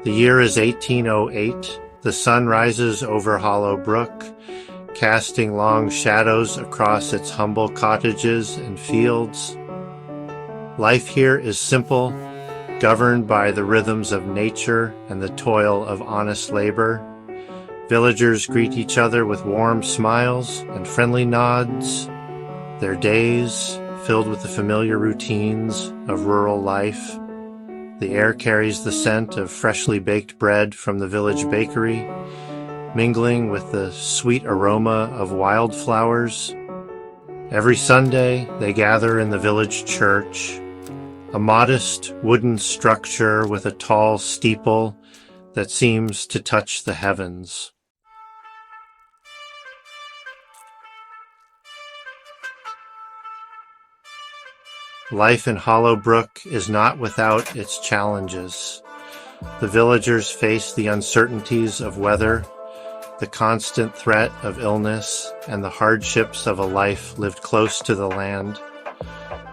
The year is 1808. The sun rises over Hollow Brook, casting long shadows across its humble cottages and fields. Life here is simple, governed by the rhythms of nature and the toil of honest labor. Villagers greet each other with warm smiles and friendly nods. Their days, filled with the familiar routines of rural life. The air carries the scent of freshly baked bread from the village bakery, mingling with the sweet aroma of wildflowers. Every Sunday, they gather in the village church, a modest wooden structure with a tall steeple that seems to touch the heavens. Life in Hollow Brook is not without its challenges. The villagers face the uncertainties of weather, the constant threat of illness, and the hardships of a life lived close to the land.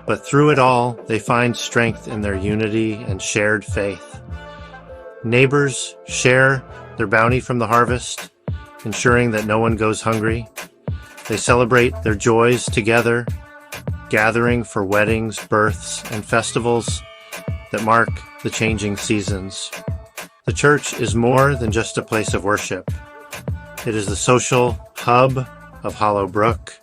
But through it all, they find strength in their unity and shared faith. Neighbors share their bounty from the harvest, ensuring that no one goes hungry. They celebrate their joys together, gathering for weddings, births, and festivals that mark the changing seasons. The church is more than just a place of worship. It is the social hub of Hollow Brook,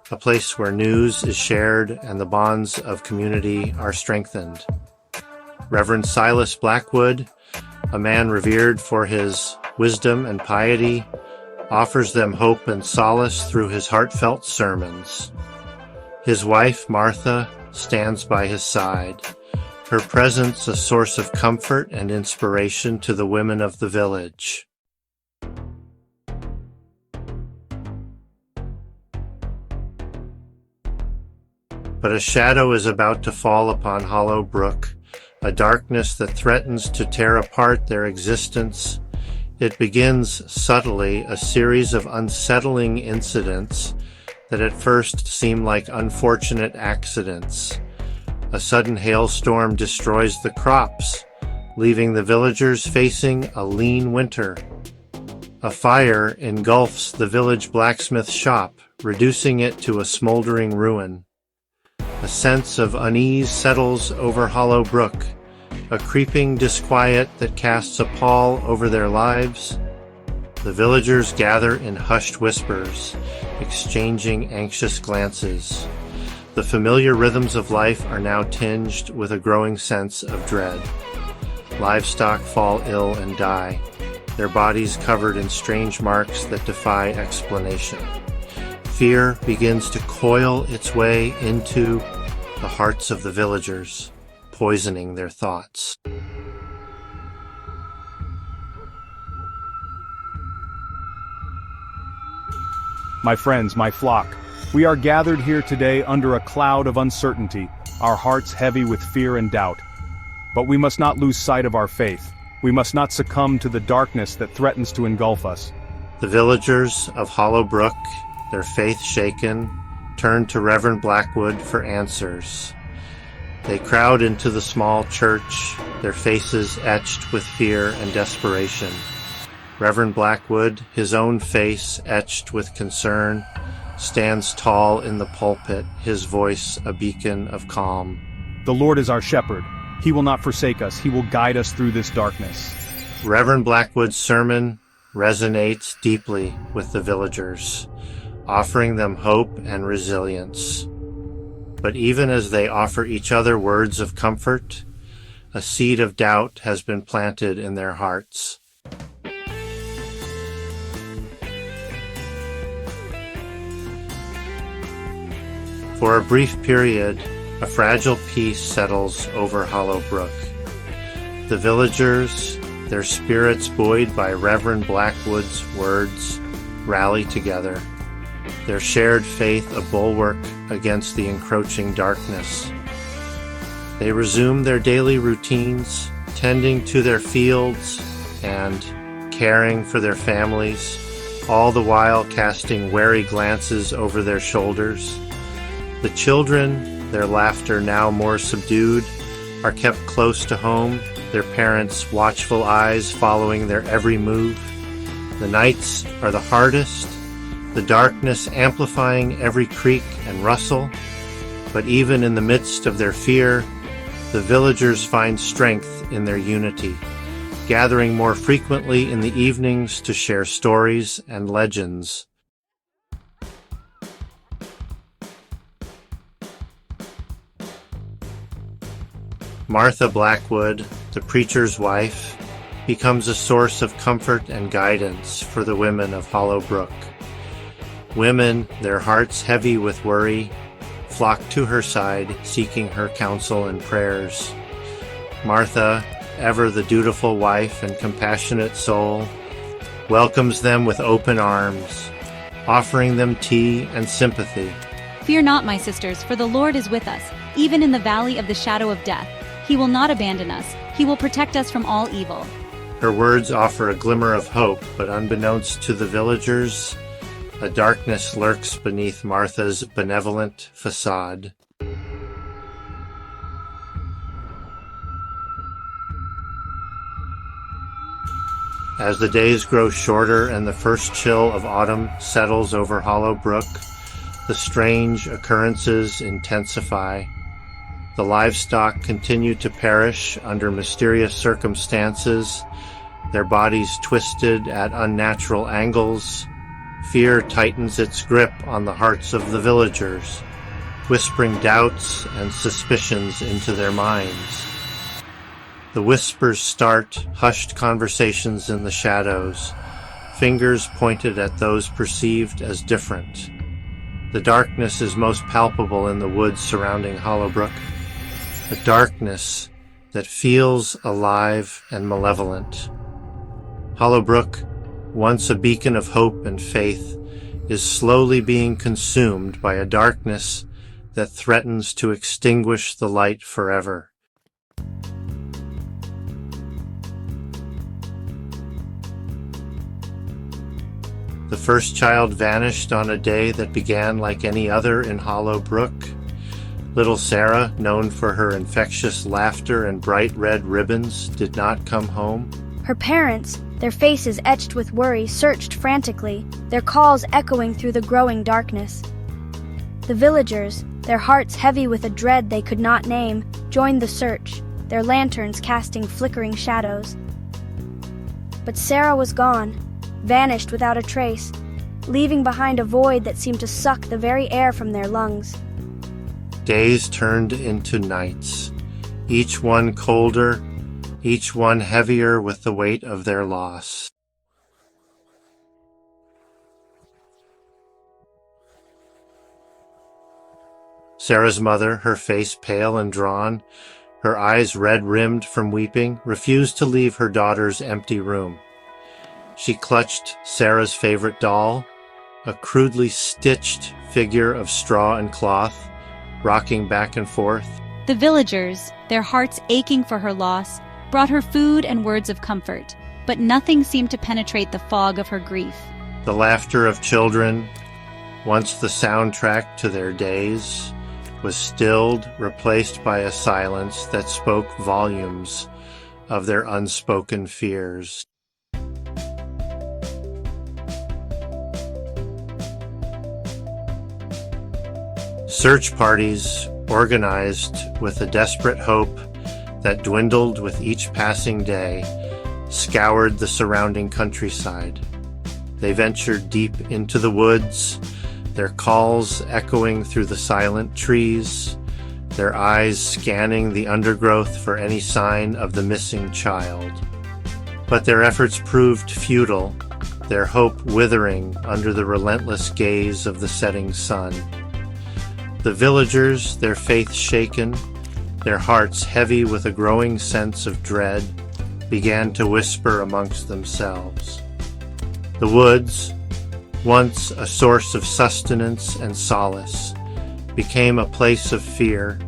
a place where news is shared and the bonds of community are strengthened. Reverend Silas Blackwood, a man revered for his wisdom and piety, offers them hope and solace through his heartfelt sermons. His wife, Martha, stands by his side, her presence a source of comfort and inspiration to the women of the village. But a shadow is about to fall upon Hollow Brook, a darkness that threatens to tear apart their existence. It begins subtly, a series of unsettling incidents that at first seem like unfortunate accidents. A sudden hailstorm destroys the crops, leaving the villagers facing a lean winter. A fire engulfs the village blacksmith shop, reducing it to a smoldering ruin. A sense of unease settles over Hollow Brook, a creeping disquiet that casts a pall over their lives. The villagers gather in hushed whispers, exchanging anxious glances. The familiar rhythms of life are now tinged with a growing sense of dread. Livestock fall ill and die, their bodies covered in strange marks that defy explanation. Fear begins to coil its way into the hearts of the villagers, poisoning their thoughts. My friends, my flock, we are gathered here today under a cloud of uncertainty, our hearts heavy with fear and doubt. But we must not lose sight of our faith. We must not succumb to the darkness that threatens to engulf us. The villagers of Hollow Brook, their faith shaken, turn to Reverend Blackwood for answers. They crowd into the small church, their faces etched with fear and desperation. Reverend Blackwood, his own face etched with concern, stands tall in the pulpit, his voice a beacon of calm. The Lord is our shepherd. He will not forsake us. He will guide us through this darkness. Reverend Blackwood's sermon resonates deeply with the villagers, offering them hope and resilience. But even as they offer each other words of comfort, a seed of doubt has been planted in their hearts. For a brief period, a fragile peace settles over Hollow Brook. The villagers, their spirits buoyed by Reverend Blackwood's words, rally together, their shared faith a bulwark against the encroaching darkness. They resume their daily routines, tending to their fields and caring for their families, all the while casting wary glances over their shoulders. The children, their laughter now more subdued, are kept close to home, their parents' watchful eyes following their every move. The nights are the hardest, the darkness amplifying every creak and rustle. But even in the midst of their fear, the villagers find strength in their unity, gathering more frequently in the evenings to share stories and legends. Martha Blackwood, the preacher's wife, becomes a source of comfort and guidance for the women of Hollow Brook. Women, their hearts heavy with worry, flock to her side, seeking her counsel and prayers. Martha, ever the dutiful wife and compassionate soul, welcomes them with open arms, offering them tea and sympathy. Fear not, my sisters, for the Lord is with us, even in the valley of the shadow of death. He will not abandon us. He will protect us from all evil. Her words offer a glimmer of hope, but unbeknownst to the villagers, a darkness lurks beneath Martha's benevolent facade. As the days grow shorter and the first chill of autumn settles over Hollow Brook, the strange occurrences intensify. The livestock continue to perish under mysterious circumstances, their bodies twisted at unnatural angles. Fear tightens its grip on the hearts of the villagers, whispering doubts and suspicions into their minds. The whispers start hushed conversations in the shadows, fingers pointed at those perceived as different. The darkness is most palpable in the woods surrounding Hollow Brook, a darkness that feels alive and malevolent. Hollow Brook, once a beacon of hope and faith, is slowly being consumed by a darkness that threatens to extinguish the light forever. The first child vanished on a day that began like any other in Hollow Brook. Little Sarah, known for her infectious laughter and bright red ribbons, did not come home. Her parents, their faces etched with worry, searched frantically, their calls echoing through the growing darkness. The villagers, their hearts heavy with a dread they could not name, joined the search, their lanterns casting flickering shadows. But Sarah was gone, vanished without a trace, leaving behind a void that seemed to suck the very air from their lungs. Days turned into nights, each one colder, each one heavier with the weight of their loss. Sarah's mother, her face pale and drawn, her eyes red-rimmed from weeping, refused to leave her daughter's empty room. She clutched Sarah's favorite doll, a crudely stitched figure of straw and cloth, rocking back and forth. The villagers, their hearts aching for her loss, brought her food and words of comfort, but nothing seemed to penetrate the fog of her grief. The laughter of children, once the soundtrack to their days, was stilled, replaced by a silence that spoke volumes of their unspoken fears. Search parties, organized with a desperate hope that dwindled with each passing day, scoured the surrounding countryside. They ventured deep into the woods, their calls echoing through the silent trees, their eyes scanning the undergrowth for any sign of the missing child. But their efforts proved futile, their hope withering under the relentless gaze of the setting sun. The villagers, their faith shaken, their hearts heavy with a growing sense of dread, began to whisper amongst themselves. The woods, once a source of sustenance and solace, became a place of fear,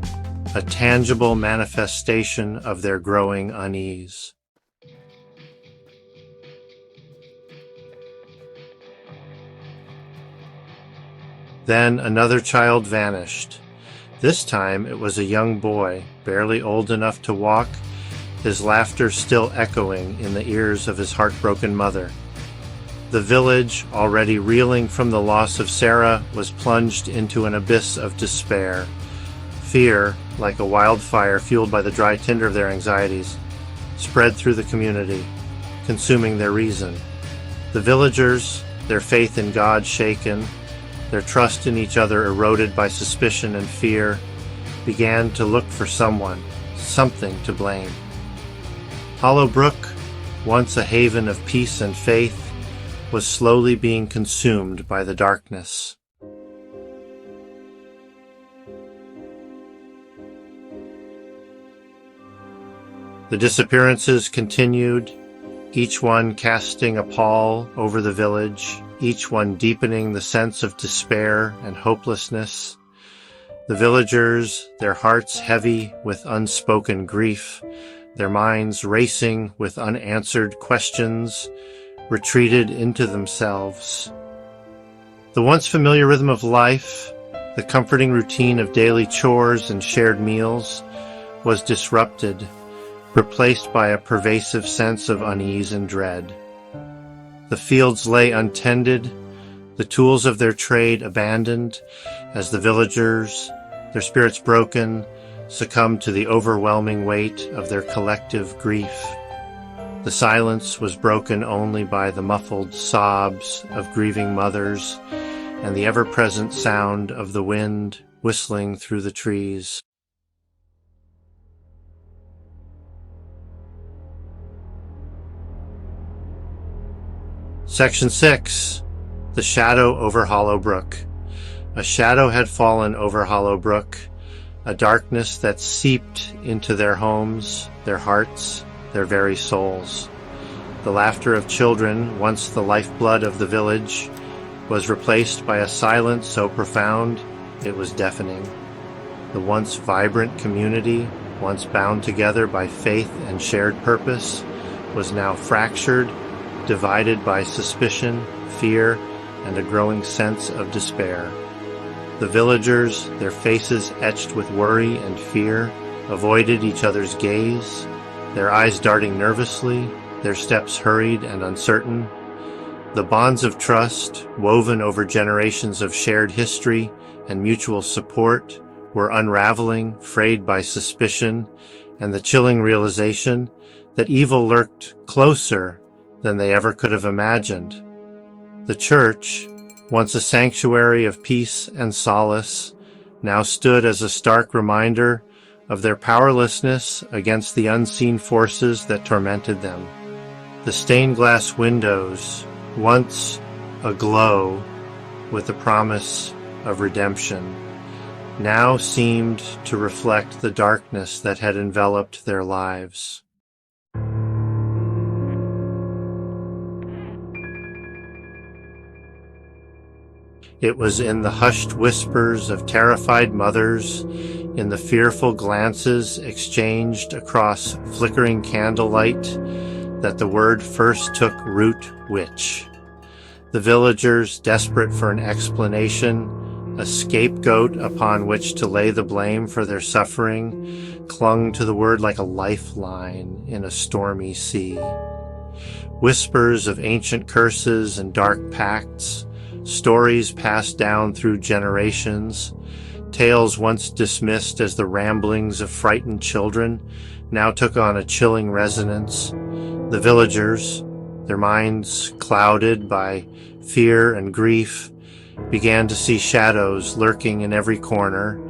a tangible manifestation of their growing unease. Then another child vanished. This time it was a young boy, barely old enough to walk, his laughter still echoing in the ears of his heartbroken mother. The village, already reeling from the loss of Sarah, was plunged into an abyss of despair. Fear, like a wildfire fueled by the dry tinder of their anxieties, spread through the community, consuming their reason. The villagers, their faith in God shaken, their trust in each other eroded by suspicion and fear, began to look for someone, something to blame. Hollow Brook, once a haven of peace and faith, was slowly being consumed by the darkness. The disappearances continued, each one casting a pall over the village, each one deepening the sense of despair and hopelessness. The villagers, their hearts heavy with unspoken grief, their minds racing with unanswered questions, retreated into themselves. The once familiar rhythm of life, the comforting routine of daily chores and shared meals, was disrupted, replaced by a pervasive sense of unease and dread. The fields lay untended, the tools of their trade abandoned, as the villagers, their spirits broken, succumbed to the overwhelming weight of their collective grief. The silence was broken only by the muffled sobs of grieving mothers and the ever-present sound of the wind whistling through the trees. Section 6. The Shadow over Hollow Brook. A shadow had fallen over Hollow Brook, a darkness that seeped into their homes, their hearts, their very souls. The laughter of children, once the lifeblood of the village, was replaced by a silence so profound it was deafening. The once vibrant community, once bound together by faith and shared purpose, was now fractured, divided by suspicion, fear, and a growing sense of despair. The villagers, their faces etched with worry and fear, avoided each other's gaze, their eyes darting nervously, their steps hurried and uncertain. The bonds of trust, woven over generations of shared history and mutual support, were unraveling, frayed by suspicion and the chilling realization that evil lurked closer than they ever could have imagined. The church, once a sanctuary of peace and solace, now stood as a stark reminder of their powerlessness against the unseen forces that tormented them. The stained glass windows, once aglow with the promise of redemption, now seemed to reflect the darkness that had enveloped their lives. It was in the hushed whispers of terrified mothers, in the fearful glances exchanged across flickering candlelight, that the word first took root: witch. The villagers, desperate for an explanation, a scapegoat upon which to lay the blame for their suffering, clung to the word like a lifeline in a stormy sea. Whispers of ancient curses and dark pacts, stories passed down through generations, tales once dismissed as the ramblings of frightened children, now took on a chilling resonance. The villagers, their minds clouded by fear and grief, began to see shadows lurking in every corner,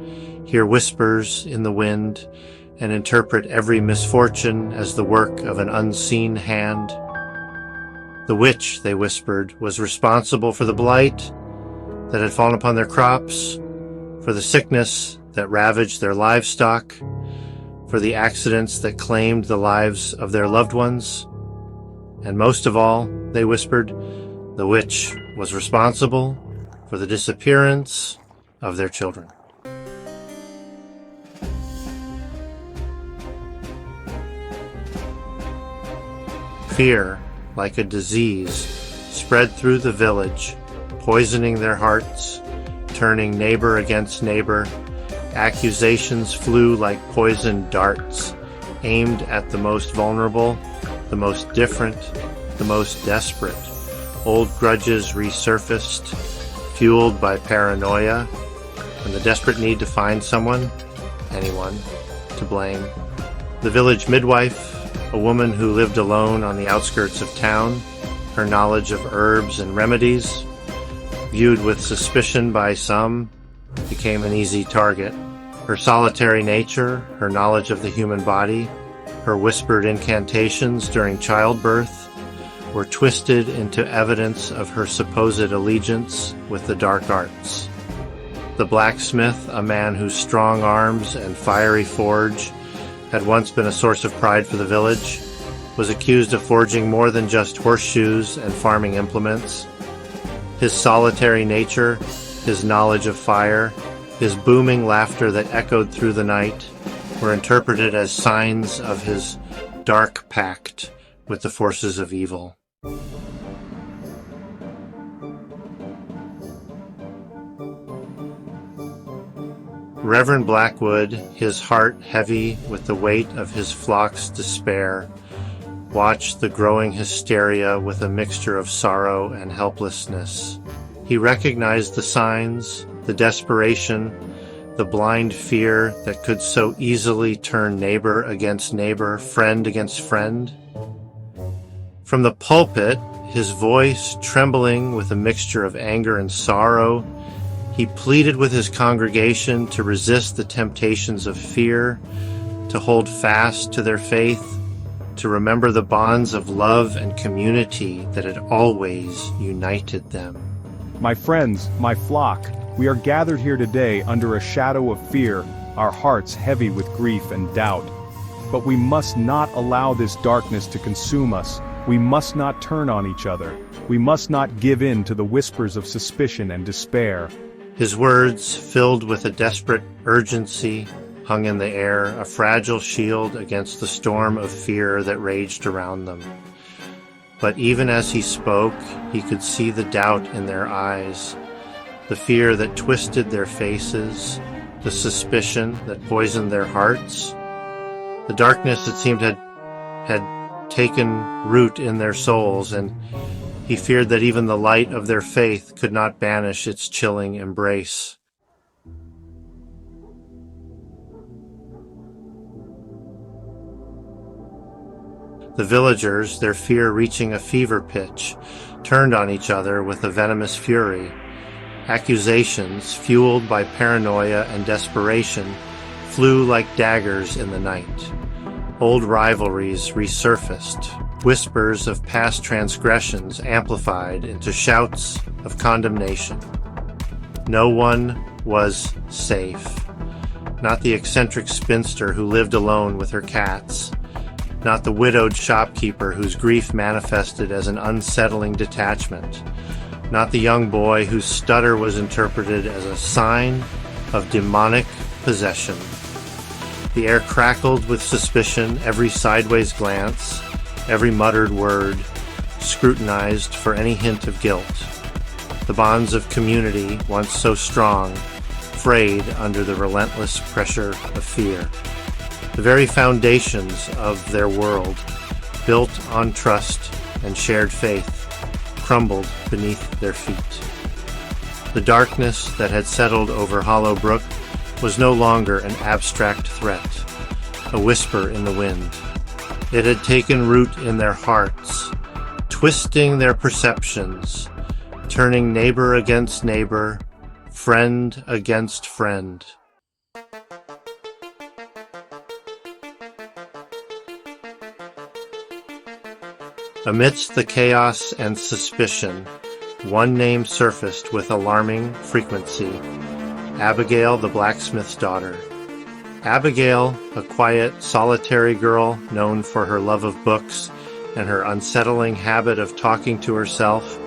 hear whispers in the wind, and interpret every misfortune as the work of an unseen hand. The witch, they whispered, was responsible for the blight that had fallen upon their crops, for the sickness that ravaged their livestock, for the accidents that claimed the lives of their loved ones. And most of all, they whispered, the witch was responsible for the disappearance of their children. Fear, like a disease, spread through the village, poisoning their hearts, turning neighbor against neighbor. Accusations flew like poisoned darts, aimed at the most vulnerable, the most different, the most desperate. Old grudges resurfaced, fueled by paranoia, and the desperate need to find someone, anyone, to blame. The village midwife, a woman who lived alone on the outskirts of town, her knowledge of herbs and remedies, viewed with suspicion by some, became an easy target. Her solitary nature, her knowledge of the human body, her whispered incantations during childbirth, were twisted into evidence of her supposed allegiance with the dark arts. The blacksmith, a man whose strong arms and fiery forge had once been a source of pride for the village, was accused of forging more than just horseshoes and farming implements. His solitary nature, his knowledge of fire, his booming laughter that echoed through the night were interpreted as signs of his dark pact with the forces of evil. Reverend Blackwood, his heart heavy with the weight of his flock's despair, watched the growing hysteria with a mixture of sorrow and helplessness. He recognized the signs, the desperation, the blind fear that could so easily turn neighbor against neighbor, friend against friend. From the pulpit, his voice trembling with a mixture of anger and sorrow, he pleaded with his congregation to resist the temptations of fear, to hold fast to their faith, to remember the bonds of love and community that had always united them. My friends, my flock, we are gathered here today under a shadow of fear, our hearts heavy with grief and doubt. But we must not allow this darkness to consume us. We must not turn on each other. We must not give in to the whispers of suspicion and despair. His words, filled with a desperate urgency, hung in the air, a fragile shield against the storm of fear that raged around them. But even as he spoke, he could see the doubt in their eyes, the fear that twisted their faces, the suspicion that poisoned their hearts. The darkness, it seemed, had taken root in their souls, and he feared that even the light of their faith could not banish its chilling embrace. The villagers, their fear reaching a fever pitch, turned on each other with a venomous fury. Accusations, fueled by paranoia and desperation, flew like daggers in the night. Old rivalries resurfaced, whispers of past transgressions amplified into shouts of condemnation. No one was safe. Not the eccentric spinster who lived alone with her cats. Not the widowed shopkeeper whose grief manifested as an unsettling detachment. Not the young boy whose stutter was interpreted as a sign of demonic possession. The air crackled with suspicion, every sideways glance, every muttered word, scrutinized for any hint of guilt. The bonds of community, once so strong, frayed under the relentless pressure of fear. The very foundations of their world, built on trust and shared faith, crumbled beneath their feet. The darkness that had settled over Hollow Brook was no longer an abstract threat, a whisper in the wind. It had taken root in their hearts, twisting their perceptions, turning neighbor against neighbor, friend against friend. Amidst the chaos and suspicion, one name surfaced with alarming frequency: Abigail, the blacksmith's daughter. Abigail, a quiet, solitary girl known for her love of books and her unsettling habit of talking to herself,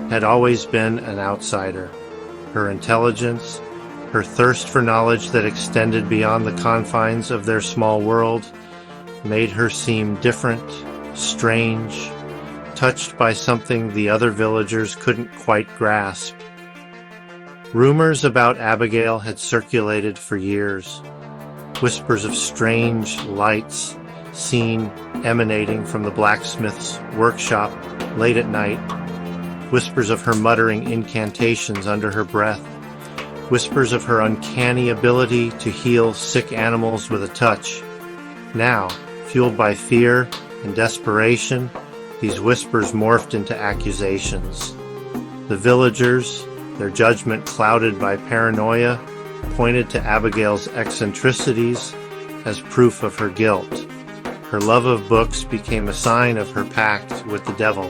had always been an outsider. Her intelligence, her thirst for knowledge that extended beyond the confines of their small world, made her seem different, strange, touched by something the other villagers couldn't quite grasp. Rumors about Abigail had circulated for years. Whispers of strange lights seen emanating from the blacksmith's workshop late at night, whispers of her muttering incantations under her breath, whispers of her uncanny ability to heal sick animals with a touch. Now, fueled by fear and desperation, these whispers morphed into accusations. The villagers, their judgment clouded by paranoia, pointed to Abigail's eccentricities as proof of her guilt. Her love of books became a sign of her pact with the devil.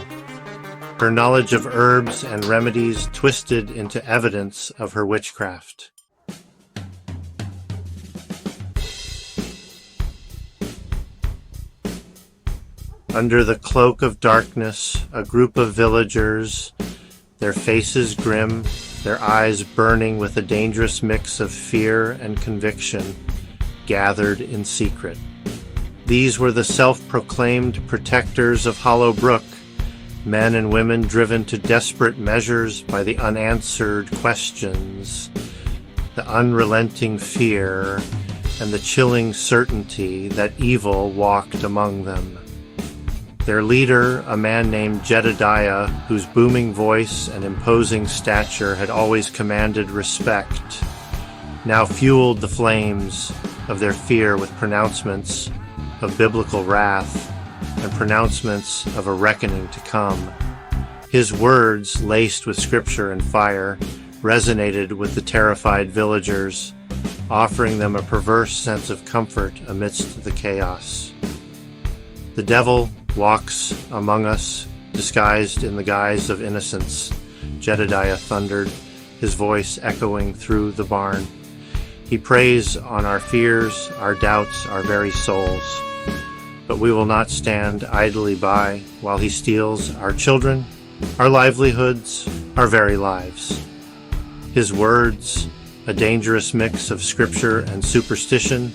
Her knowledge of herbs and remedies twisted into evidence of her witchcraft. Under the cloak of darkness, a group of villagers, their faces grim, their eyes burning with a dangerous mix of fear and conviction, gathered in secret. These were the self-proclaimed protectors of Hollow Brook, men and women driven to desperate measures by the unanswered questions, the unrelenting fear, and the chilling certainty that evil walked among them. Their leader, a man named Jedediah, whose booming voice and imposing stature had always commanded respect, now fueled the flames of their fear with pronouncements of biblical wrath and pronouncements of a reckoning to come. His words, laced with scripture and fire, resonated with the terrified villagers, offering them a perverse sense of comfort amidst the chaos. The devil walks among us, disguised in the guise of innocence, Jedediah thundered, his voice echoing through the barn. He preys on our fears, our doubts, our very souls. But we will not stand idly by while he steals our children, our livelihoods, our very lives. His words, a dangerous mix of scripture and superstition,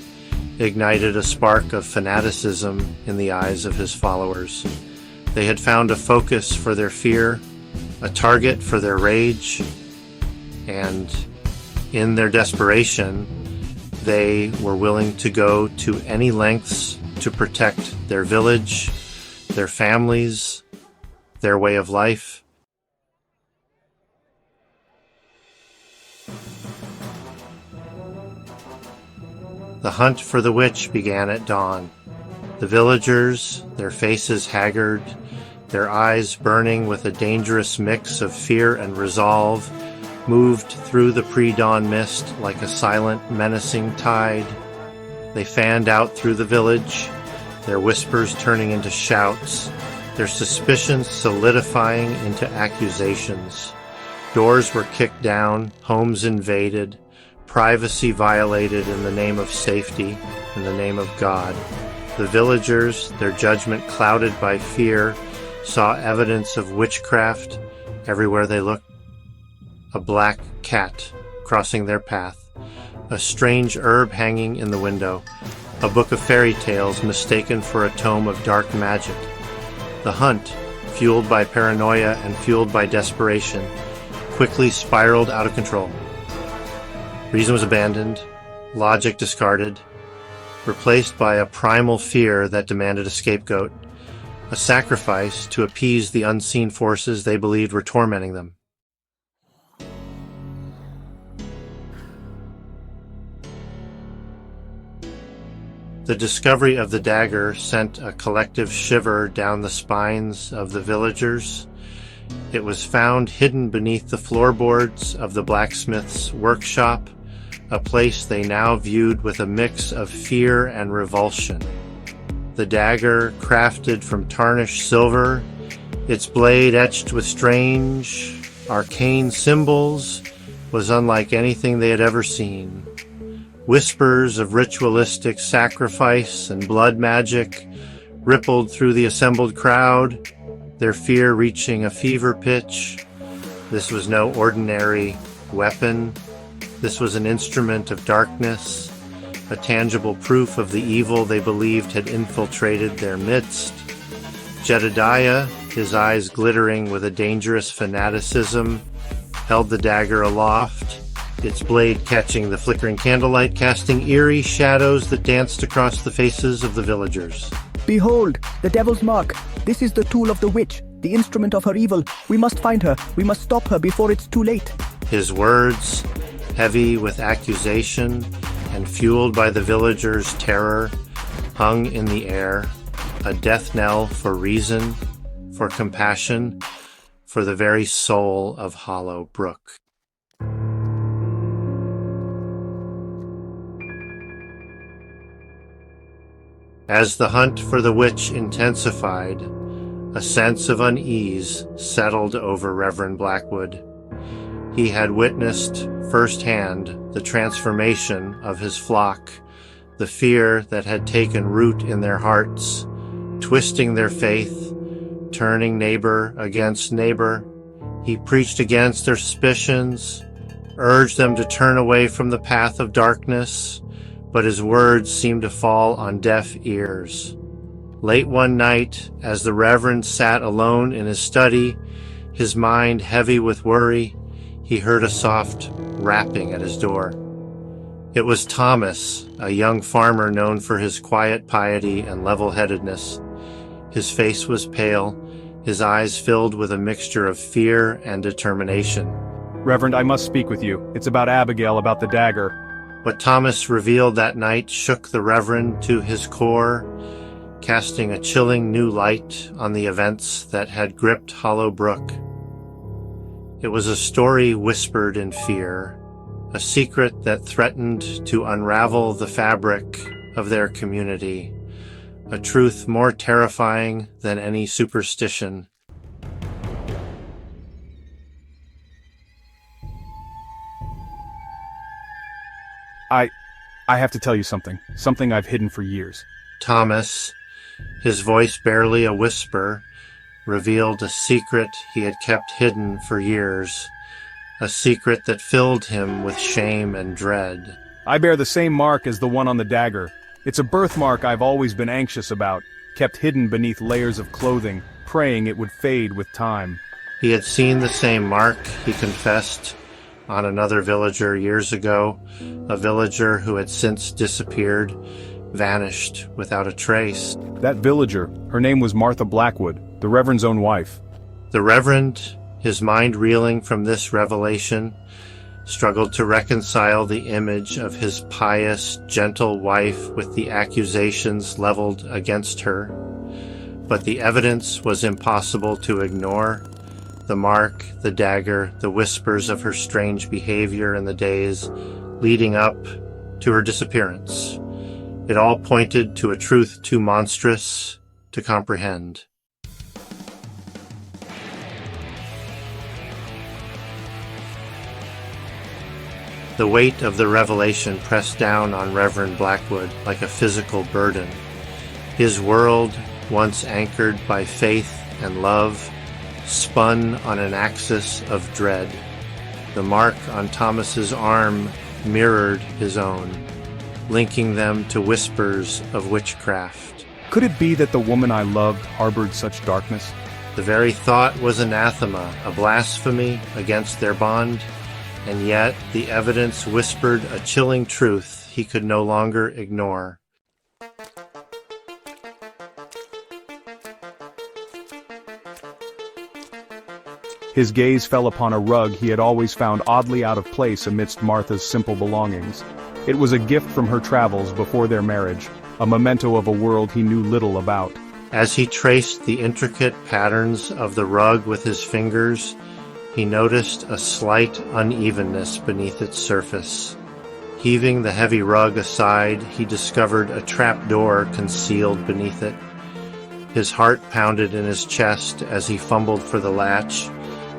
ignited a spark of fanaticism in the eyes of his followers. They had found a focus for their fear, a target for their rage, and in their desperation, they were willing to go to any lengths to protect their village, their families, their way of life. The hunt for the witch began at dawn. The villagers, their faces haggard, their eyes burning with a dangerous mix of fear and resolve, moved through the pre-dawn mist like a silent, menacing tide. They fanned out through the village, their whispers turning into shouts, their suspicions solidifying into accusations. Doors were kicked down, homes invaded, privacy violated in the name of safety, in the name of God. The villagers, their judgment clouded by fear, saw evidence of witchcraft everywhere they looked. A black cat crossing their path, a strange herb hanging in the window, a book of fairy tales mistaken for a tome of dark magic. The hunt, fueled by paranoia and fueled by desperation, quickly spiraled out of control. Reason was abandoned, logic discarded, replaced by a primal fear that demanded a scapegoat, a sacrifice to appease the unseen forces they believed were tormenting them. The discovery of the dagger sent a collective shiver down the spines of the villagers. It was found hidden beneath the floorboards of the blacksmith's workshop, a place they now viewed with a mix of fear and revulsion. The dagger, crafted from tarnished silver, its blade etched with strange, arcane symbols, was unlike anything they had ever seen. Whispers of ritualistic sacrifice and blood magic rippled through the assembled crowd, their fear reaching a fever pitch. This was no ordinary weapon. This was an instrument of darkness, a tangible proof of the evil they believed had infiltrated their midst. Jedediah, his eyes glittering with a dangerous fanaticism, held the dagger aloft, its blade catching the flickering candlelight, casting eerie shadows that danced across the faces of the villagers. Behold, the devil's mark. This is the tool of the witch, the instrument of her evil. We must find her. We must stop her before it's too late. His words, heavy with accusation and fueled by the villagers' terror, hung in the air, a death knell for reason, for compassion, for the very soul of Hollow Brook. As the hunt for the witch intensified, a sense of unease settled over Reverend Blackwood. He had witnessed firsthand the transformation of his flock, the fear that had taken root in their hearts, twisting their faith, turning neighbor against neighbor. He preached against their suspicions, urged them to turn away from the path of darkness, but his words seemed to fall on deaf ears. Late one night, as the Reverend sat alone in his study, his mind heavy with worry, he heard a soft rapping at his door. It was Thomas, a young farmer known for his quiet piety and level-headedness. His face was pale, his eyes filled with a mixture of fear and determination. Reverend, I must speak with you. It's about Abigail, about the dagger. What Thomas revealed that night shook the Reverend to his core, casting a chilling new light on the events that had gripped Hollow Brook. It was a story whispered in fear, a secret that threatened to unravel the fabric of their community, a truth more terrifying than any superstition. I have to tell you something I've hidden for years. Thomas, his voice barely a whisper, revealed a secret he had kept hidden for years, a secret that filled him with shame and dread. I bear the same mark as the one on the dagger. It's a birthmark I've always been anxious about, kept hidden beneath layers of clothing, praying it would fade with time. He had seen the same mark, he confessed, on another villager years ago, a villager who had since disappeared, vanished without a trace. That villager, her name was Martha Blackwood, the Reverend's own wife. The Reverend, his mind reeling from this revelation, struggled to reconcile the image of his pious, gentle wife with the accusations leveled against her. But the evidence was impossible to ignore. The mark, the dagger, the whispers of her strange behavior in the days leading up to her disappearance. It all pointed to a truth too monstrous to comprehend. The weight of the revelation pressed down on Reverend Blackwood like a physical burden. His world, once anchored by faith and love, spun on an axis of dread. The mark on Thomas's arm mirrored his own, linking them to whispers of witchcraft. Could it be that the woman I loved harbored such darkness? The very thought was anathema, a blasphemy against their bond, and yet the evidence whispered a chilling truth he could no longer ignore. His gaze fell upon a rug he had always found oddly out of place amidst Martha's simple belongings. It was a gift from her travels before their marriage, a memento of a world he knew little about. As he traced the intricate patterns of the rug with his fingers, he noticed a slight unevenness beneath its surface. Heaving the heavy rug aside, he discovered a trapdoor concealed beneath it. His heart pounded in his chest as he fumbled for the latch,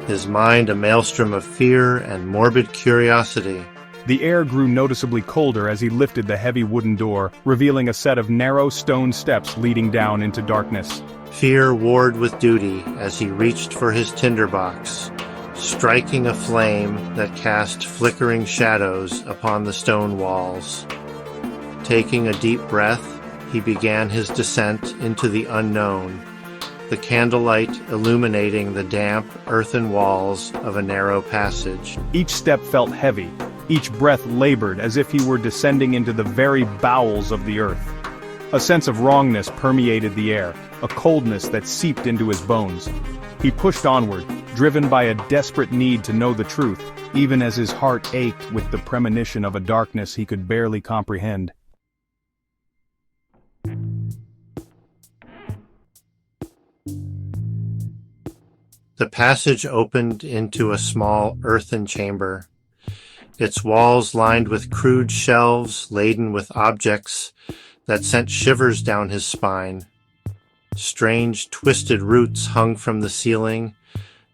his mind a maelstrom of fear and morbid curiosity. The air grew noticeably colder as he lifted the heavy wooden door, revealing a set of narrow stone steps leading down into darkness. Fear warred with duty as he reached for his tinderbox, striking a flame that cast flickering shadows upon the stone walls. Taking a deep breath, he began his descent into the unknown, the candlelight illuminating the damp, earthen walls of a narrow passage. Each step felt heavy, Each breath labored as if he were descending into the very bowels of the earth. A sense of wrongness permeated the air, a coldness that seeped into his bones. He pushed onward, driven by a desperate need to know the truth, even as his heart ached with the premonition of a darkness he could barely comprehend. The passage opened into a small earthen chamber, its walls lined with crude shelves laden with objects that sent shivers down his spine. Strange, twisted roots hung from the ceiling,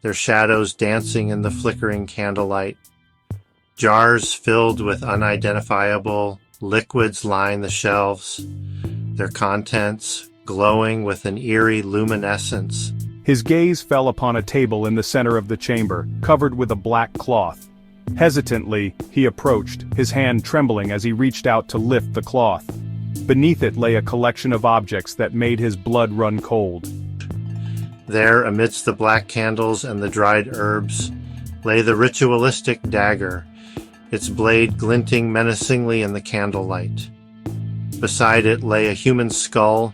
their shadows dancing in the flickering candlelight. Jars filled with unidentifiable liquids line the shelves, their contents glowing with an eerie luminescence. His gaze fell upon a table in the center of the chamber, covered with a black cloth. Hesitantly, he approached, his hand trembling as he reached out to lift the cloth. Beneath it lay a collection of objects that made his blood run cold. There, amidst the black candles and the dried herbs, lay the ritualistic dagger, its blade glinting menacingly in the candlelight. Beside it lay a human skull,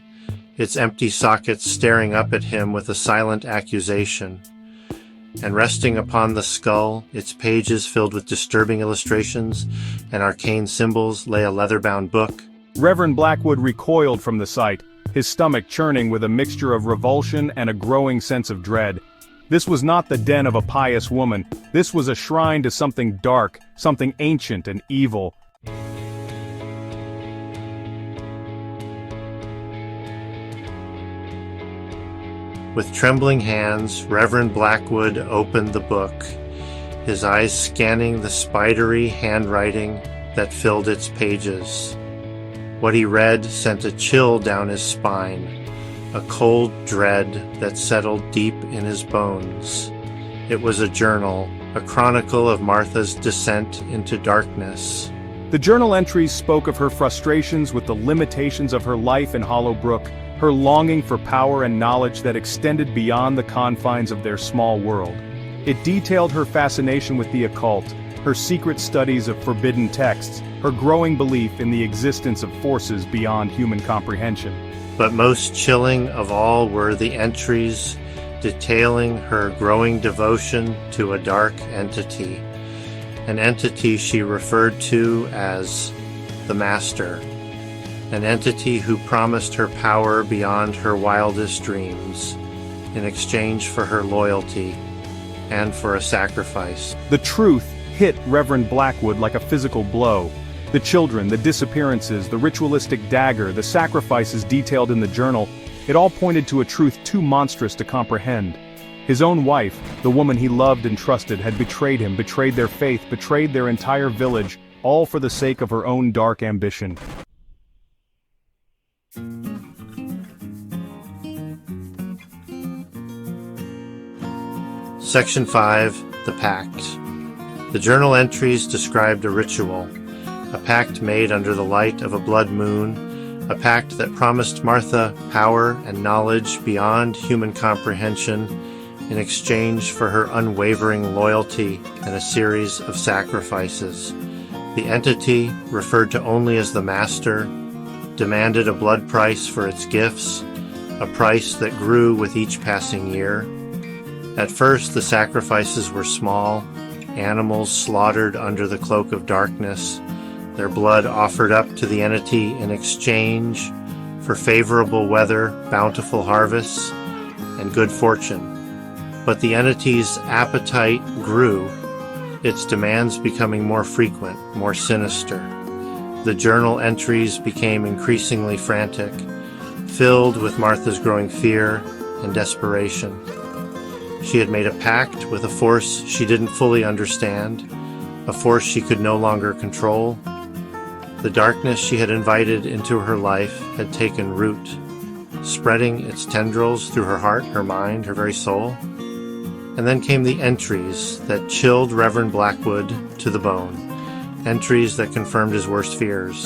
its empty sockets staring up at him with a silent accusation. And resting upon the skull, its pages filled with disturbing illustrations and arcane symbols, lay a leather-bound book. Reverend Blackwood recoiled from the sight, his stomach churning with a mixture of revulsion and a growing sense of dread. This was not the den of a pious woman, this was a shrine to something dark, something ancient and evil. With trembling hands, Reverend Blackwood opened the book, his eyes scanning the spidery handwriting that filled its pages. What he read sent a chill down his spine, a cold dread that settled deep in his bones. It was a journal, a chronicle of Martha's descent into darkness. The journal entries spoke of her frustrations with the limitations of her life in Hollow Brook, her longing for power and knowledge that extended beyond the confines of their small world. It detailed her fascination with the occult, her secret studies of forbidden texts, her growing belief in the existence of forces beyond human comprehension. But most chilling of all were the entries detailing her growing devotion to a dark entity, an entity she referred to as the Master. An entity who promised her power beyond her wildest dreams, in exchange for her loyalty and for a sacrifice. The truth hit Reverend Blackwood like a physical blow. The children, the disappearances, the ritualistic dagger, the sacrifices detailed in the journal, it all pointed to a truth too monstrous to comprehend. His own wife, the woman he loved and trusted, had betrayed him, betrayed their faith, betrayed their entire village, all for the sake of her own dark ambition. Section 5. The Pact. The journal entries described a ritual, a pact made under the light of a blood moon, a pact that promised Martha power and knowledge beyond human comprehension in exchange for her unwavering loyalty and a series of sacrifices. The entity, referred to only as the Master, demanded a blood price for its gifts, a price that grew with each passing year. At first, the sacrifices were small, animals slaughtered under the cloak of darkness, their blood offered up to the entity in exchange for favorable weather, bountiful harvests, and good fortune. But the entity's appetite grew, its demands becoming more frequent, more sinister. The journal entries became increasingly frantic, filled with Martha's growing fear and desperation. She had made a pact with a force she didn't fully understand, a force she could no longer control. The darkness she had invited into her life had taken root, spreading its tendrils through her heart, her mind, her very soul. And then came the entries that chilled Reverend Blackwood to the bone, entries that confirmed his worst fears.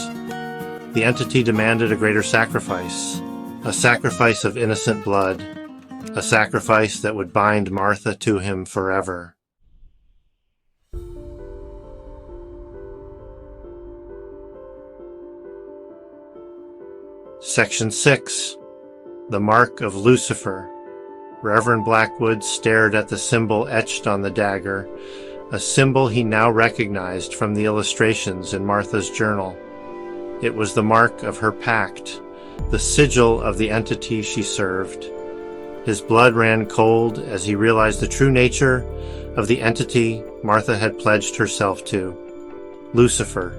The entity demanded a greater sacrifice, a sacrifice of innocent blood, a sacrifice that would bind Martha to him forever. Section 6. The Mark of Lucifer. Reverend Blackwood stared at the symbol etched on the dagger, a symbol he now recognized from the illustrations in Martha's journal. It was the mark of her pact, the sigil of the entity she served. His blood ran cold as he realized the true nature of the entity Martha had pledged herself to. Lucifer,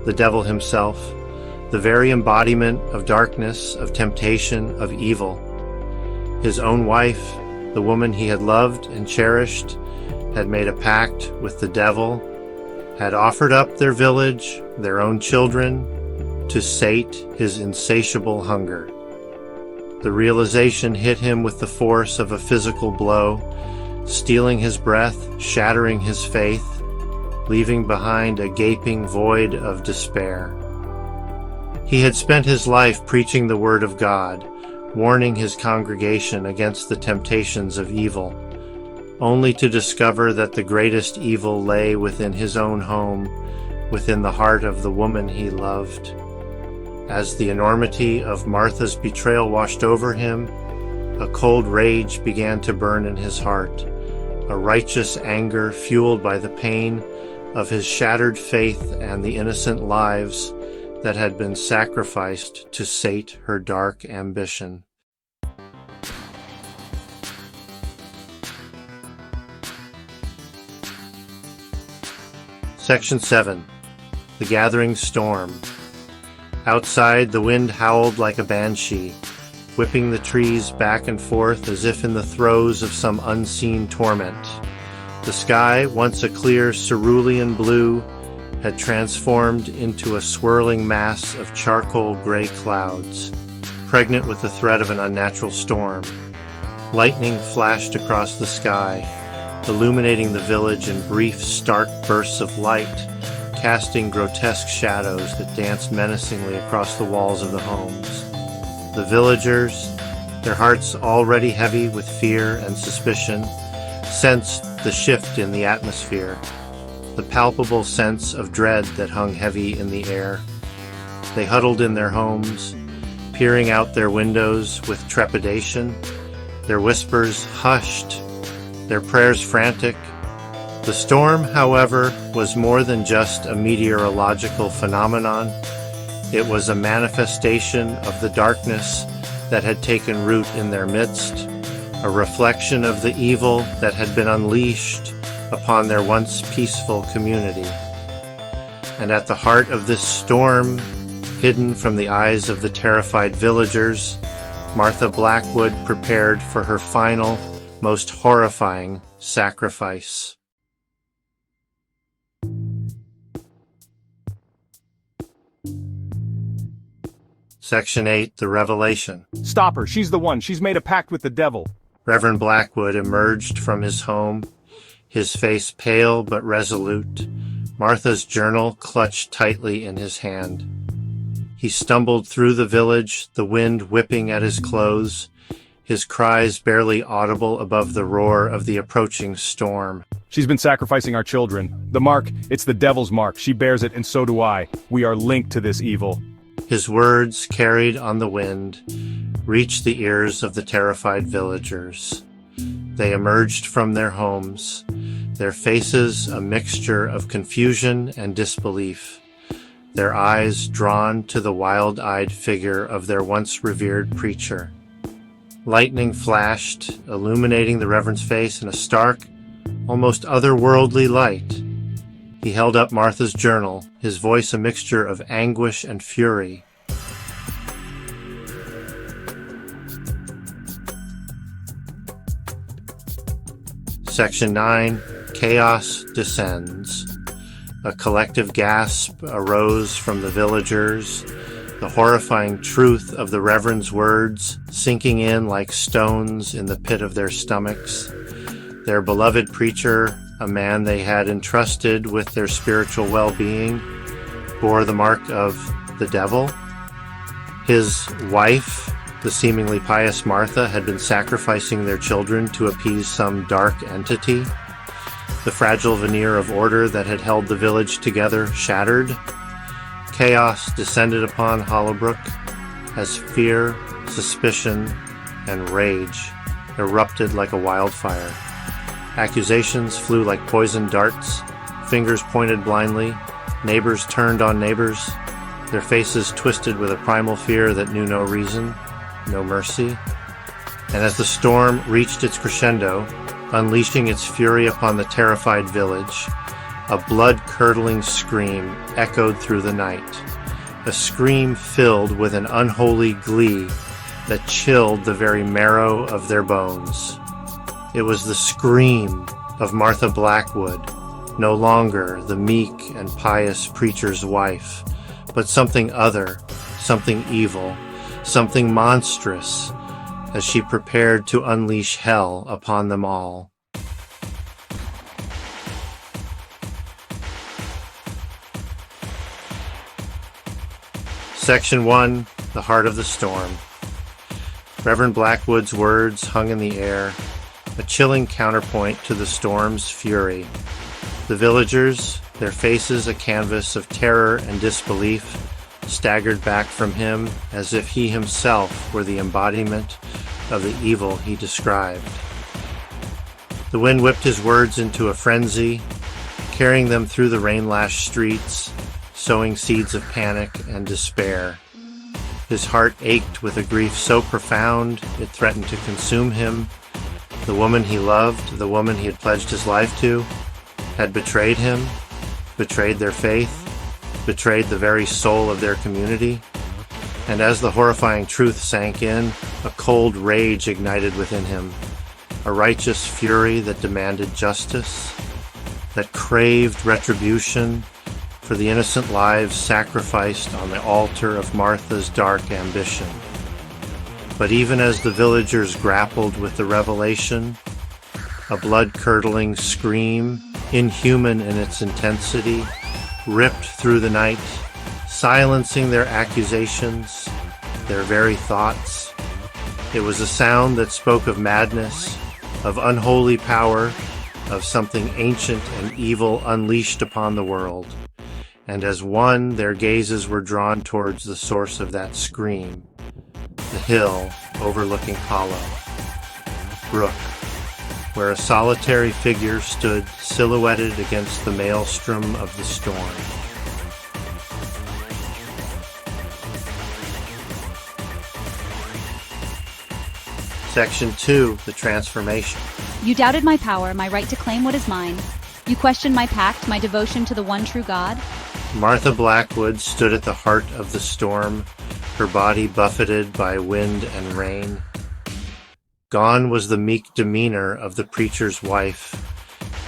the devil himself, the very embodiment of darkness, of temptation, of evil. His own wife, the woman he had loved and cherished, had made a pact with the devil, had offered up their village, their own children, to sate his insatiable hunger. The realization hit him with the force of a physical blow, stealing his breath, shattering his faith, leaving behind a gaping void of despair. He had spent his life preaching the word of God, warning his congregation against the temptations of evil, only to discover that the greatest evil lay within his own home, within the heart of the woman he loved. As the enormity of Martha's betrayal washed over him, a cold rage began to burn in his heart, a righteous anger fueled by the pain of his shattered faith and the innocent lives that had been sacrificed to sate her dark ambition. Section 7. The Gathering Storm. Outside, the wind howled like a banshee, whipping the trees back and forth as if in the throes of some unseen torment. The sky, once a clear cerulean blue, had transformed into a swirling mass of charcoal gray clouds, pregnant with the threat of an unnatural storm. Lightning flashed across the sky, illuminating the village in brief, stark bursts of light, casting grotesque shadows that danced menacingly across the walls of the homes. The villagers, their hearts already heavy with fear and suspicion, sensed the shift in the atmosphere, the palpable sense of dread that hung heavy in the air. They huddled in their homes, peering out their windows with trepidation, their whispers hushed, their prayers frantic. The storm, however, was more than just a meteorological phenomenon. It was a manifestation of the darkness that had taken root in their midst, a reflection of the evil that had been unleashed upon their once peaceful community. And at the heart of this storm, hidden from the eyes of the terrified villagers, Martha Blackwood prepared for her final, most horrifying sacrifice. Section 8. The Revelation. Stop her, she's the one, she's made a pact with the devil. Reverend Blackwood emerged from his home, his face pale but resolute, Martha's journal clutched tightly in his hand. He stumbled through the village, the wind whipping at his clothes, his cries barely audible above the roar of the approaching storm. She's been sacrificing our children. The mark, it's the devil's mark. She bears it, and so do I. We are linked to this evil. His words, carried on the wind, reached the ears of the terrified villagers. They emerged from their homes, their faces a mixture of confusion and disbelief, their eyes drawn to the wild-eyed figure of their once revered preacher. Lightning flashed, illuminating the Reverend's face in a stark, almost otherworldly light. He held up Martha's journal, his voice a mixture of anguish and fury. Section 9. Chaos Descends. A collective gasp arose from the villagers, the horrifying truth of the Reverend's words sinking in like stones in the pit of their stomachs. Their beloved preacher, a man they had entrusted with their spiritual well-being, bore the mark of the devil. His wife, the seemingly pious Martha, had been sacrificing their children to appease some dark entity. The fragile veneer of order that had held the village together shattered. Chaos descended upon Brook, as fear, suspicion, and rage erupted like a wildfire. Accusations flew like poisoned darts, fingers pointed blindly, neighbors turned on neighbors, their faces twisted with a primal fear that knew no reason, no mercy. And as the storm reached its crescendo, unleashing its fury upon the terrified village, a blood-curdling scream echoed through the night, a scream filled with an unholy glee that chilled the very marrow of their bones. It was the scream of Martha Blackwood, no longer the meek and pious preacher's wife, but something other, something evil, something monstrous, as she prepared to unleash hell upon them all. Section 1, The Heart of the Storm. Reverend Blackwood's words hung in the air, a chilling counterpoint to the storm's fury. The villagers, their faces a canvas of terror and disbelief, staggered back from him as if he himself were the embodiment of the evil he described. The wind whipped his words into a frenzy, carrying them through the rain-lashed streets, sowing seeds of panic and despair. His heart ached with a grief so profound it threatened to consume him. The woman he loved, the woman he had pledged his life to, had betrayed him, betrayed their faith, betrayed the very soul of their community. And as the horrifying truth sank in, a cold rage ignited within him, a righteous fury that demanded justice, that craved retribution for the innocent lives sacrificed on the altar of Martha's dark ambition. But even as the villagers grappled with the revelation, a blood-curdling scream, inhuman in its intensity, ripped through the night, silencing their accusations, their very thoughts. It was a sound that spoke of madness, of unholy power, of something ancient and evil unleashed upon the world. And as one, their gazes were drawn towards the source of that scream, the hill overlooking Hollow, Brook, where a solitary figure stood silhouetted against the maelstrom of the storm. Section 2, The Transformation. You doubted my power, my right to claim what is mine. You questioned my pact, my devotion to the one true God. Martha Blackwood stood at the heart of the storm, her body buffeted by wind and rain. Gone was the meek demeanor of the preacher's wife.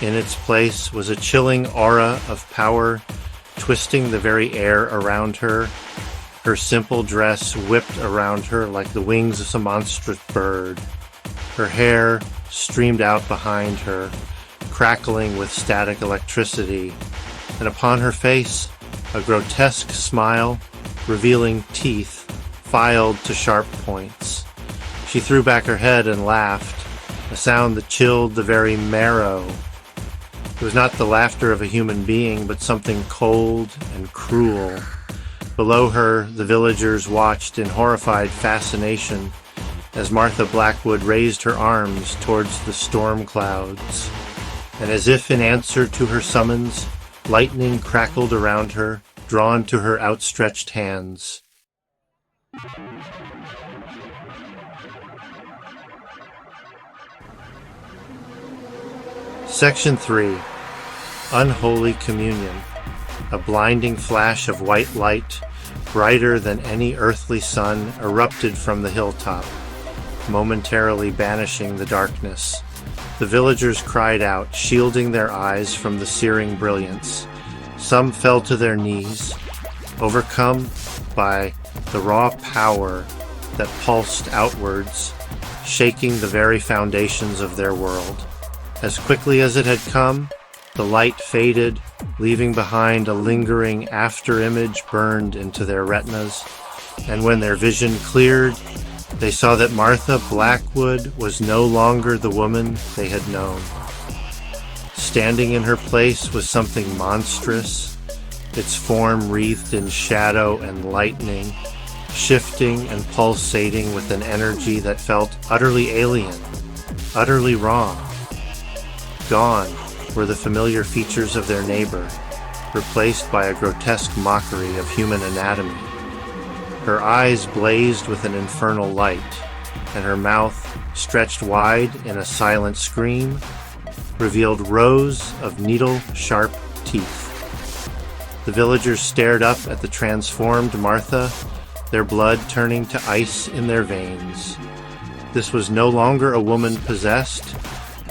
In its place was a chilling aura of power, twisting the very air around her. Her simple dress whipped around her like the wings of some monstrous bird. Her hair streamed out behind her, crackling with static electricity, and upon her face a grotesque smile, revealing teeth filed to sharp points. She threw back her head and laughed, a sound that chilled the very marrow. It was not the laughter of a human being, but something cold and cruel. Below her, the villagers watched in horrified fascination as Martha Blackwood raised her arms towards the storm clouds. And as if in answer to her summons, lightning crackled around her, drawn to her outstretched hands. Section 3, Unholy Communion. A blinding flash of white light, brighter than any earthly sun, erupted from the hilltop, momentarily banishing the darkness. The villagers cried out, shielding their eyes from the searing brilliance. Some fell to their knees, overcome by the raw power that pulsed outwards, shaking the very foundations of their world. As quickly as it had come, the light faded, leaving behind a lingering after-image burned into their retinas, and when their vision cleared, they saw that Martha Blackwood was no longer the woman they had known. Standing in her place was something monstrous, its form wreathed in shadow and lightning, shifting and pulsating with an energy that felt utterly alien, utterly wrong. Gone were the familiar features of their neighbor, replaced by a grotesque mockery of human anatomy. Her eyes blazed with an infernal light, and her mouth, stretched wide in a silent scream, revealed rows of needle-sharp teeth. The villagers stared up at the transformed Martha, their blood turning to ice in their veins. This was no longer a woman possessed,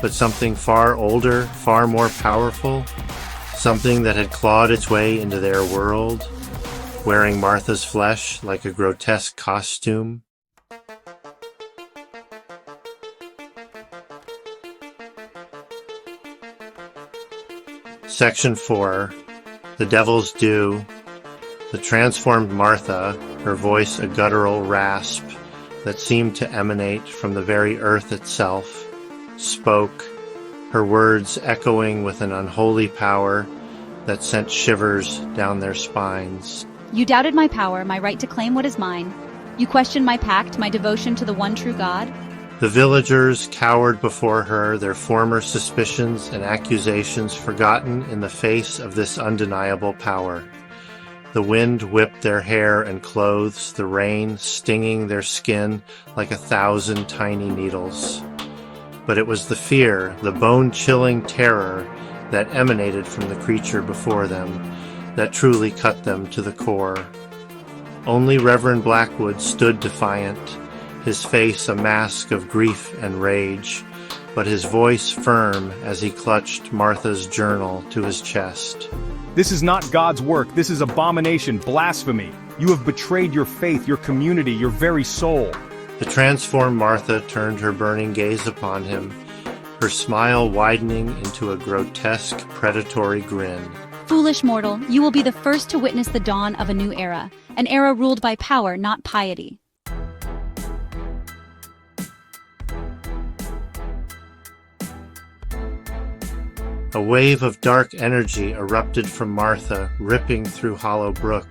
but something far older, far more powerful, something that had clawed its way into their world, wearing Martha's flesh like a grotesque costume. Section 4. The Devil's Due. The transformed Martha, her voice a guttural rasp that seemed to emanate from the very earth itself, spoke, her words echoing with an unholy power that sent shivers down their spines. You doubted my power, my right to claim what is mine. You questioned my pact, my devotion to the one true God. The villagers cowered before her, their former suspicions and accusations forgotten in the face of this undeniable power. The wind whipped their hair and clothes, the rain stinging their skin like 1,000 tiny needles. But it was the fear, the bone-chilling terror that emanated from the creature before them that truly cut them to the core. Only Reverend Blackwood stood defiant, his face a mask of grief and rage, but his voice firm as he clutched Martha's journal to his chest. This is not God's work. This is abomination, blasphemy. You have betrayed your faith, your community, your very soul. The transformed Martha turned her burning gaze upon him, her smile widening into a grotesque, predatory grin. Foolish mortal, you will be the first to witness the dawn of a new era, an era ruled by power, not piety. A wave of dark energy erupted from Martha, ripping through Hollow Brook.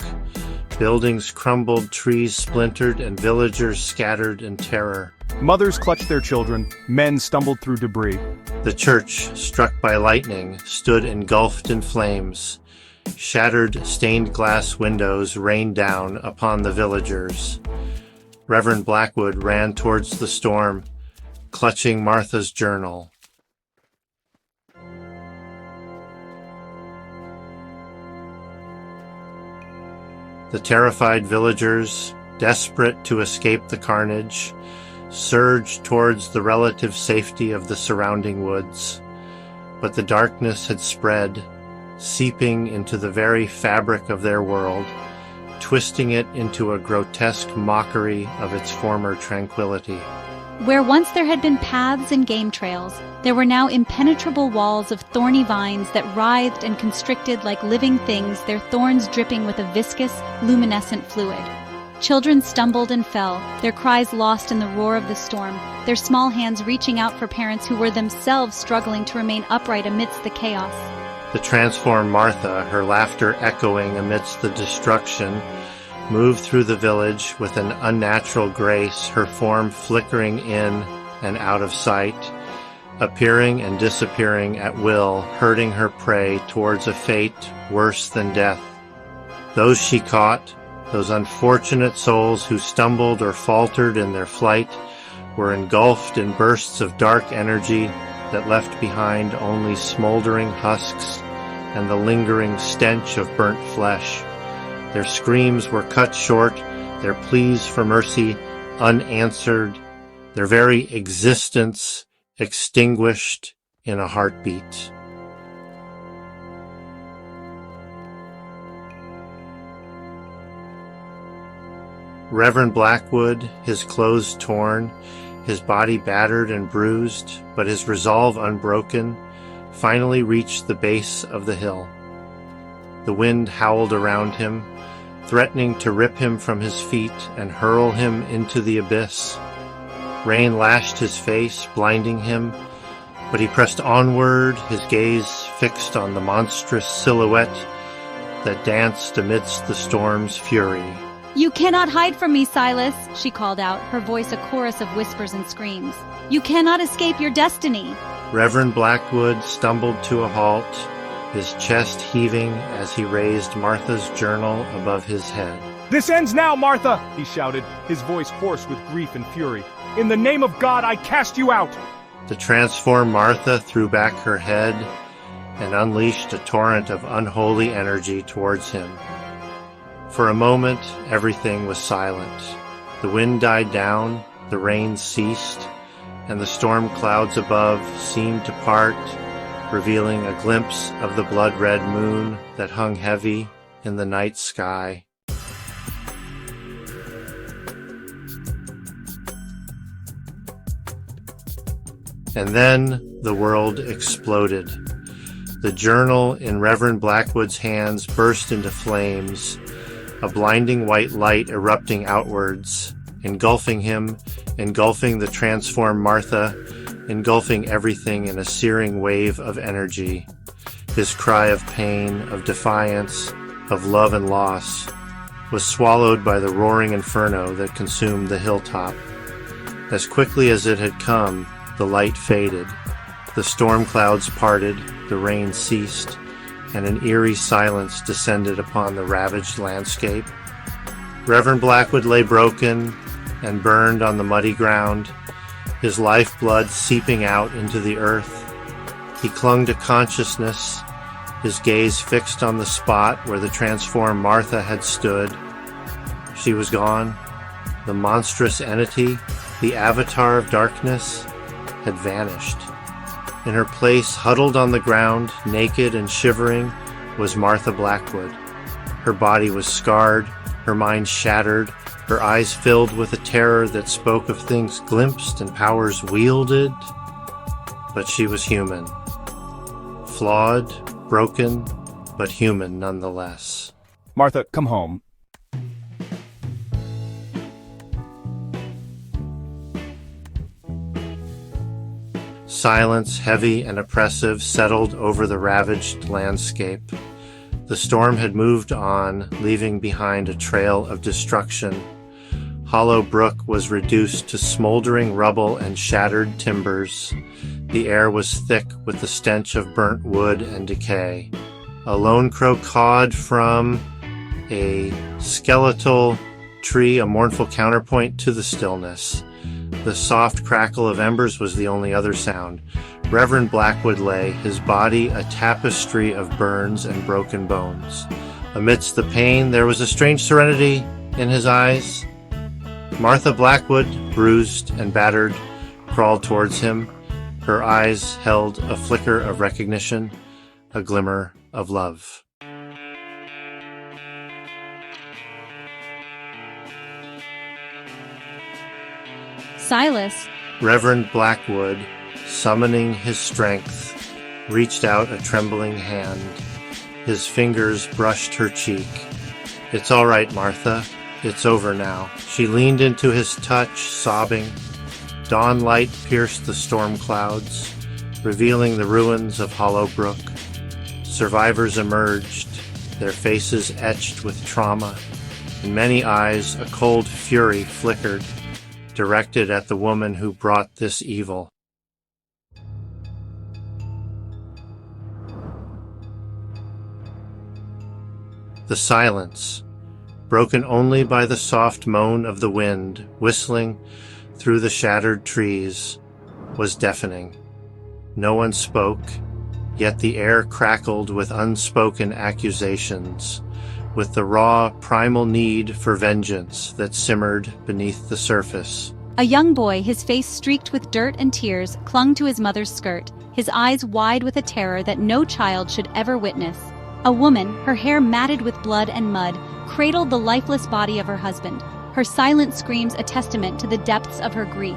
Buildings crumbled, trees splintered, and villagers scattered in terror. Mothers clutched their children, men stumbled through debris. The church, struck by lightning, stood engulfed in flames. Shattered stained glass windows rained down upon the villagers. Reverend Blackwood ran towards the storm, clutching Martha's journal. The terrified villagers, desperate to escape the carnage, surged towards the relative safety of the surrounding woods. But the darkness had spread, seeping into the very fabric of their world, twisting it into a grotesque mockery of its former tranquility. Where once there had been paths and game trails, there were now impenetrable walls of thorny vines that writhed and constricted like living things, their thorns dripping with a viscous, luminescent fluid. Children stumbled and fell, their cries lost in the roar of the storm, their small hands reaching out for parents who were themselves struggling to remain upright amidst the chaos. The transformed Martha, her laughter echoing amidst the destruction, moved through the village with an unnatural grace, her form flickering in and out of sight, appearing and disappearing at will, herding her prey towards a fate worse than death. Those she caught, those unfortunate souls who stumbled or faltered in their flight, were engulfed in bursts of dark energy that left behind only smoldering husks and the lingering stench of burnt flesh. Their screams were cut short, their pleas for mercy unanswered, their very existence extinguished in a heartbeat. Reverend Blackwood, his clothes torn, his body battered and bruised, but his resolve unbroken, finally reached the base of the hill. The wind howled around him, threatening to rip him from his feet and hurl him into the abyss. Rain lashed his face, blinding him, but he pressed onward, his gaze fixed on the monstrous silhouette that danced amidst the storm's fury. "You cannot hide from me, Silas," she called out, her voice a chorus of whispers and screams. "You cannot escape your destiny." Reverend Blackwood stumbled to a halt, his chest heaving as he raised Martha's journal above his head. "This ends now, Martha!" he shouted, his voice hoarse with grief and fury. "In the name of God, I cast you out!" The transformed Martha threw back her head and unleashed a torrent of unholy energy towards him. For a moment, everything was silent. The wind died down, the rain ceased, and the storm clouds above seemed to part, revealing a glimpse of the blood-red moon that hung heavy in the night sky. And then the world exploded. The journal in Reverend Blackwood's hands burst into flames, a blinding white light erupting outwards, engulfing him, engulfing the transformed Martha, engulfing everything in a searing wave of energy. His cry of pain, of defiance, of love and loss was swallowed by the roaring inferno that consumed the hilltop. As quickly as it had come, the light faded, the storm clouds parted, the rain ceased, and an eerie silence descended upon the ravaged landscape. Reverend Blackwood lay broken and burned on the muddy ground, his lifeblood seeping out into the earth. He clung to consciousness, his gaze fixed on the spot where the transformed Martha had stood. She was gone. The monstrous entity, the avatar of darkness, had vanished. In her place, huddled on the ground, naked and shivering, was Martha Blackwood. Her body was scarred, her mind shattered, her eyes filled with a terror that spoke of things glimpsed and powers wielded. But she was human. Flawed, broken, but human nonetheless. "Martha, come home." Silence, heavy and oppressive, settled over the ravaged landscape. The storm had moved on, leaving behind a trail of destruction. Hollow Brook was reduced to smoldering rubble and shattered timbers. The air was thick with the stench of burnt wood and decay. A lone crow cawed from a skeletal tree, a mournful counterpoint to the stillness. The soft crackle of embers was the only other sound. Reverend Blackwood lay, his body a tapestry of burns and broken bones. Amidst the pain, there was a strange serenity in his eyes. Martha Blackwood, bruised and battered, crawled towards him. Her eyes held a flicker of recognition, a glimmer of love. Silas, Reverend Blackwood, summoning his strength, reached out a trembling hand. His fingers brushed her cheek. "It's all right, Martha. It's over now." She leaned into his touch, sobbing. Dawn light pierced the storm clouds, revealing the ruins of Hollow Brook. Survivors emerged, their faces etched with trauma. In many eyes, a cold fury flickered, directed at the woman who brought this evil. The silence, broken only by the soft moan of the wind whistling through the shattered trees, was deafening. No one spoke, yet the air crackled with unspoken accusations, with the raw, primal need for vengeance that simmered beneath the surface. a young boy, his face streaked with dirt and tears, clung to his mother's skirt, his eyes wide with a terror that no child should ever witness. A woman, her hair matted with blood and mud, cradled the lifeless body of her husband, her silent screams a testament to the depths of her grief.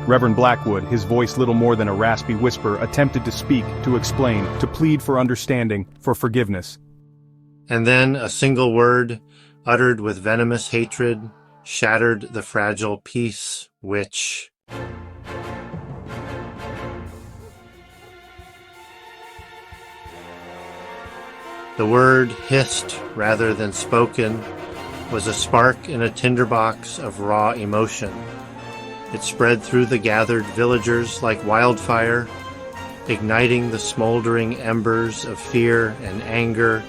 Reverend Blackwood, his voice little more than a raspy whisper, attempted to speak, to explain, to plead for understanding, for forgiveness. And then a single word, uttered with venomous hatred, shattered the fragile peace which... The word hissed rather than spoken, was a spark in a tinderbox of raw emotion. It spread through the gathered villagers like wildfire, igniting the smoldering embers of fear and anger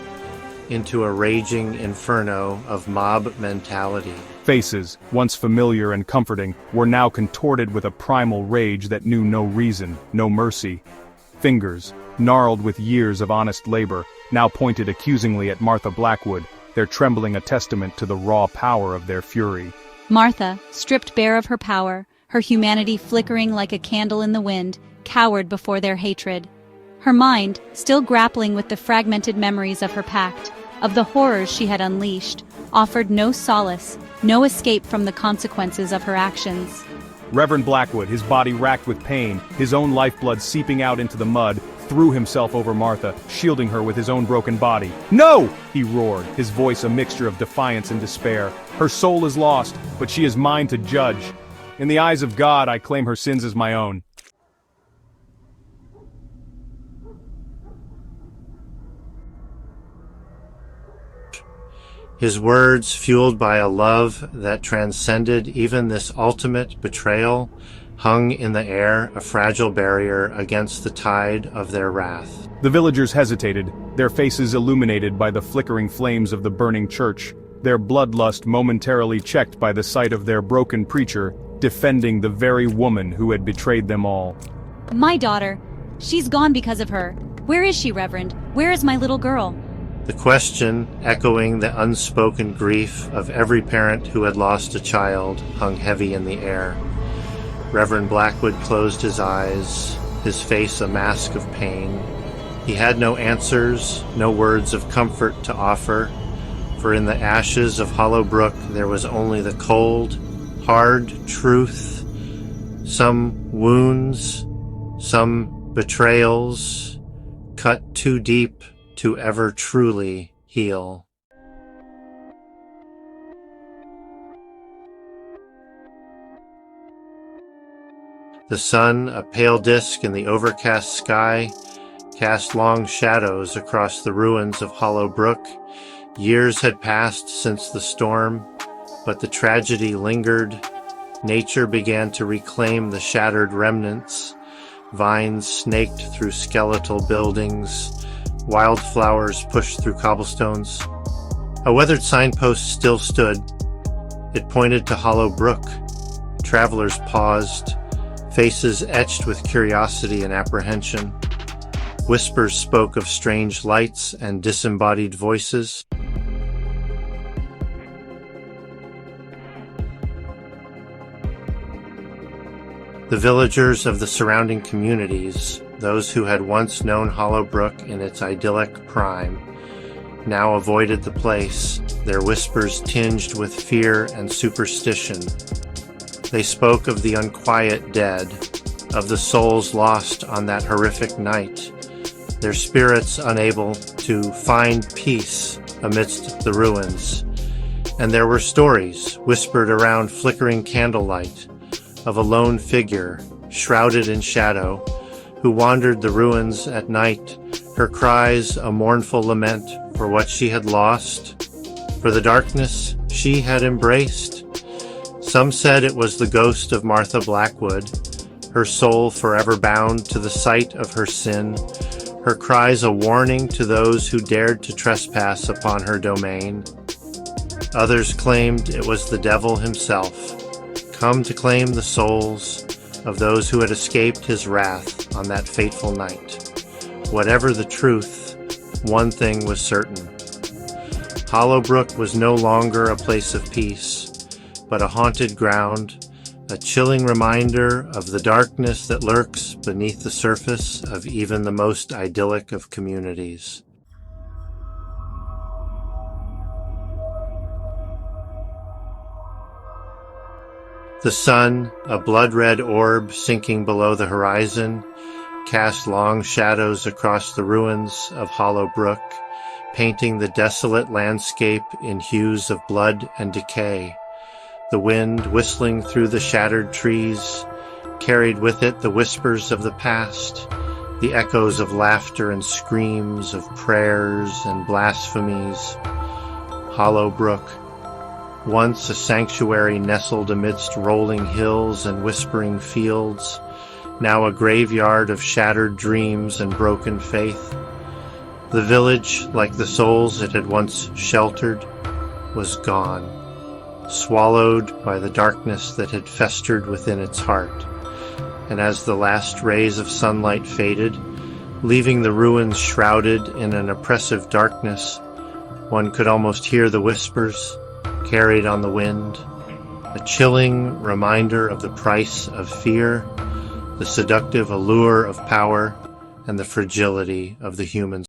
into a raging inferno of mob mentality. Faces, once familiar and comforting, were now contorted with a primal rage that knew no reason, no mercy. Fingers, gnarled with years of honest labor, now pointed accusingly at Martha Blackwood, their trembling a testament to the raw power of their fury. Martha, stripped bare of her power, her humanity flickering like a candle in the wind, cowered before their hatred. Her mind, still grappling with the fragmented memories of her pact, of the horrors she had unleashed, offered no solace, no escape from the consequences of her actions. Reverend Blackwood, his body racked with pain, his own lifeblood seeping out into the mud, threw himself over Martha, shielding her with his own broken body. "No!" he roared, his voice a mixture of defiance and despair. "Her soul is lost, but she is mine to judge. In the eyes of God, I claim her sins as my own." His words, fueled by a love that transcended even this ultimate betrayal, hung in the air, a fragile barrier against the tide of their wrath. The villagers hesitated, their faces illuminated by the flickering flames of the burning church, their bloodlust momentarily checked by the sight of their broken preacher, defending the very woman who had betrayed them all. My daughter. She's gone because of her. Where is she, Reverend? Where is my little girl? The question, echoing the unspoken grief of every parent who had lost a child, hung heavy in the air. Reverend Blackwood closed his eyes, his face a mask of pain. He had no answers, no words of comfort to offer, for in the ashes of Hollow Brook there was only the cold, hard truth, some wounds, some betrayals, cut too deep to ever truly heal. The sun, a pale disk in the overcast sky, cast long shadows across the ruins of Hollow Brook. Years had passed since the storm, but the tragedy lingered. Nature began to reclaim the shattered remnants. Vines snaked through skeletal buildings. Wildflowers pushed through cobblestones. A weathered signpost still stood. It pointed to Hollow Brook. Travelers paused, faces etched with curiosity and apprehension. Whispers spoke of strange lights and disembodied voices. The villagers of the surrounding communities, those who had once known Hollow Brook in its idyllic prime, now avoided the place, their whispers tinged with fear and superstition. They spoke of the unquiet dead, of the souls lost on that horrific night, their spirits unable to find peace amidst the ruins. And there were stories whispered around flickering candlelight of a lone figure, shrouded in shadow, who wandered the ruins at night, her cries a mournful lament for what she had lost, for the darkness she had embraced. Some said it was the ghost of Martha Blackwood, her soul forever bound to the site of her sin, her cries a warning to those who dared to trespass upon her domain. Others claimed it was the devil himself, come to claim the souls of those who had escaped his wrath on that fateful night. Whatever the truth, one thing was certain. Hollow Brook was no longer a place of peace, but a haunted ground, a chilling reminder of the darkness that lurks beneath the surface of even the most idyllic of communities. The sun, a blood-red orb sinking below the horizon, cast long shadows across the ruins of Hollow Brook, painting the desolate landscape in hues of blood and decay. The wind, whistling through the shattered trees, carried with it the whispers of the past, the echoes of laughter and screams, of prayers and blasphemies. Hollow Brook, once a sanctuary nestled amidst rolling hills and whispering fields, now a graveyard of shattered dreams and broken faith. The village, like the souls it had once sheltered, was gone, swallowed by the darkness that had festered within its heart. And as the last rays of sunlight faded, leaving the ruins shrouded in an oppressive darkness, one could almost hear the whispers carried on the wind, a chilling reminder of the price of fear, the seductive allure of power, and the fragility of the human